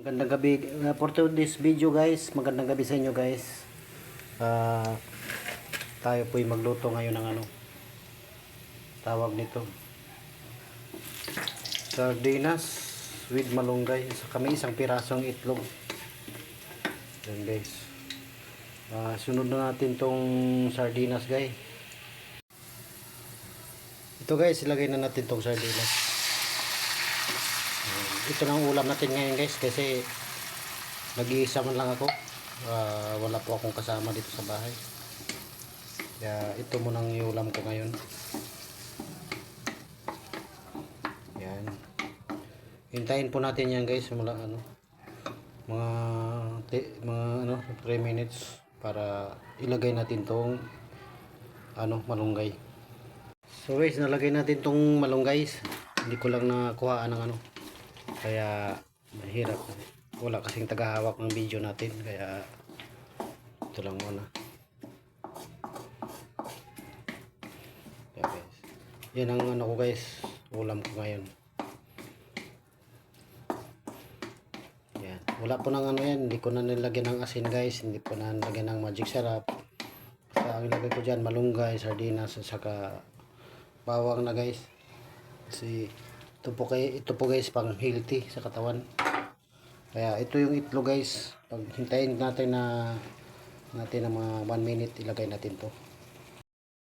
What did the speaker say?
Magandang gabi for this video guys. Magandang gabi sa inyo guys. Tayo po'y magluto ngayon ng tawag nito, sardinas with malunggay. Kami isang pirasong itlog. Yan guys. Sunod na natin tong sardinas guys. Ito guys, ilagay na natin tong sardinas. Ito na ang ulam natin ngayon guys, kasi nag-iisa man lang ako. Wala po akong kasama dito sa bahay, kaya ito muna ang iulam ko ngayon. Yan, hintayin po natin yan guys mula mga 3 minutes para ilagay natin tong malunggay. So guys, nalagay natin tong malunggay. Hindi ko lang nakuhaan ng kaya mahirap, wala kasing tagahawak ng video natin, kaya ito lang muna. Yan guys, yan ang ko guys, ulam ko ngayon. Yan, wala po ng yan, hindi ko na nilagyan ng asin guys, hindi ko na nilagyan ng magic sarap. Basta ang ilagay ko dyan malunggay, sardinas at saka bawang na guys, kasi ito po guys pang healthy sa katawan. Kaya ito yung itlog guys. Pag hintayin natin ng mga 1 minute, ilagay natin to.